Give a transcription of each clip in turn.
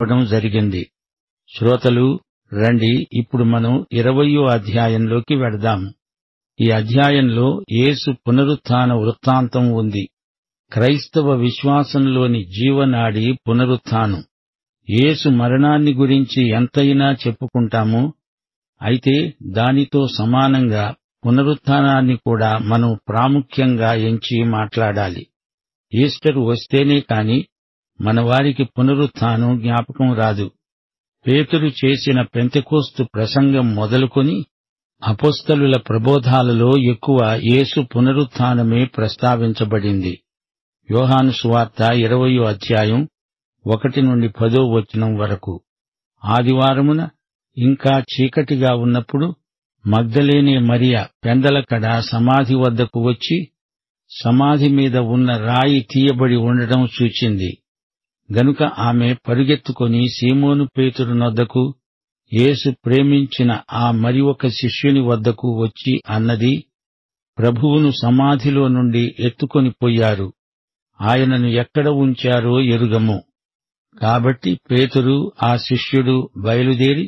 చెప్పడం జరిగింది. శ్రోతలు, రండి ఇప్పుడు మనం 20వ అధ్యాయంలోకి వెడదాం. ఈ అధ్యాయంలో యేసు పునరుత్థాన వృత్తాంతం ఉంది. క్రైస్తవ విశ్వాసంలోని జీవనాడి పునరుత్థానం. యేసు మరణాన్ని గురించి ఎంతైనా చెప్పుకుంటాము, అయితే దానితో సమానంగా పునరుత్థానాన్ని కూడా మనం ప్రాముఖ్యంగా ఎంచి మాట్లాడాలి. ఈస్టర్ వస్తేనే కాని మనవారికి పునరుత్థానం జ్ఞాపకం రాదు. పేతురు చేసిన పెంతెకోస్తు ప్రసంగం మొదలుకొని అపొస్తలుల ప్రబోధాలలో ఎక్కువ యేసు పునరుత్థానమే ప్రస్తావించబడింది. యోహాను సువార్త 20వ అధ్యాయం 1-10 వరకు. ఆదివారమున ఇంకా చీకటిగా ఉన్నప్పుడు మగ్దలేనే మరియ పెందలకడ సమాధి వద్దకు వచ్చి సమాధి మీద ఉన్న రాయి తీయబడి ఉండడం చూచింది. గనుక ఆమె పరుగెత్తుకొని సీమోను పేతురు నొద్దకు, యేసు ప్రేమించిన ఆ మరి ఒక శిష్యుని వద్దకు వచ్చి అన్నది, ప్రభువును సమాధిలో నుండి ఎత్తుకొని పోయారు, ఆయనను ఎక్కడ ఉంచారో ఎరుగము. కాబట్టి పేతురు ఆ శిష్యుడు బయలుదేరి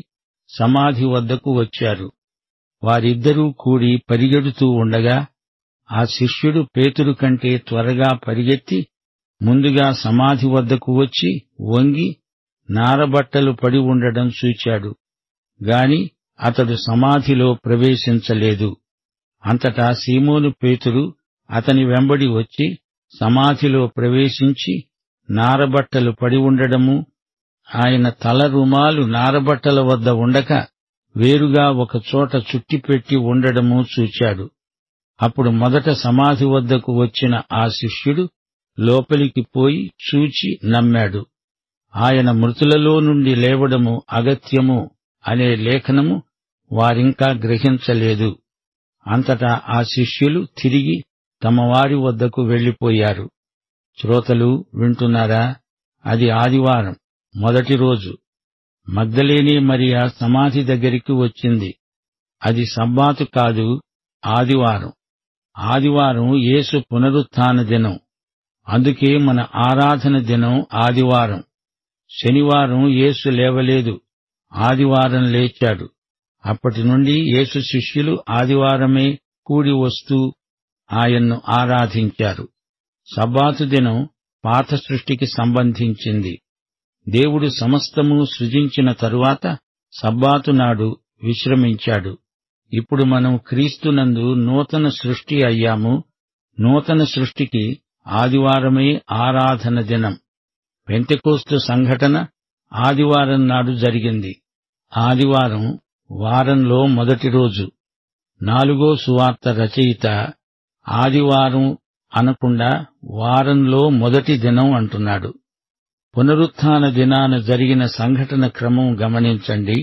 సమాధి వద్దకు వచ్చారు. వారిద్దరూ కూడి పరిగెడుతూ ఉండగా ఆ శిష్యుడు పేతురు కంటే త్వరగా పరిగెత్తి ముందుగా సమాధి వద్దకు వచ్చి వంగి నారబట్టలు పడి ఉండడం చూచాడు. గాని అతడు సమాధిలో ప్రవేశించలేదు. అంతటా సీమోను పేతురు అతని వెంబడి వచ్చి సమాధిలో ప్రవేశించి నారబట్టలు పడి ఉండడము, ఆయన తల రుమాలు నారబట్టల వద్ద ఉండక వేరుగా ఒకచోట చుట్టిపెట్టి ఉండడము చూచాడు. అప్పుడు మొదట సమాధి వద్దకు వచ్చిన ఆ శిష్యుడు లోపలికి పోయి చూచి నమ్మాడు. ఆయన మృతులలో నుండి లేవడము అగత్యము అనే లేఖనము వారింకా గ్రహించలేదు. అంతటా ఆ శిష్యులు తిరిగి తమ వారి వద్దకు వెళ్లిపోయారు. శ్రోతలు వింటున్నారా? అది ఆదివారం, మొదటి రోజు. మగ్దలేనే మరియ సమాధి దగ్గరికి వచ్చింది. అది సబ్బాతు కాదు, ఆదివారం. ఆదివారం యేసు పునరుత్థాన దినం. అందుకే మన ఆరాధన దినం ఆదివారం. శనివారం యేసు లేవలేదు, ఆదివారం లేచాడు. అప్పటి నుండి యేసు శిష్యులు ఆదివారమే కూడి వస్తూ ఆయన్ను ఆరాధించారు. సబ్బాతు దినం పాత సృష్టికి సంబంధించింది. దేవుడు సమస్తము సృజించిన తరువాత సబ్బాతు నాడు విశ్రమించాడు. ఇప్పుడు మనం క్రీస్తునందు నూతన సృష్టి అయ్యాము. నూతన సృష్టికి ఆదివారమే ఆరాధన దినం. పెంతెకోస్తు సంఘటన ఆదివారం నాడు జరిగింది. ఆదివారం వారంలో మొదటి రోజు. 4వ సువార్త రచయిత ఆదివారం అనకుండా వారంలో మొదటి దినం అంటున్నాడు. పునరుత్థాన దినాన జరిగిన సంఘటన క్రమం గమనించండి.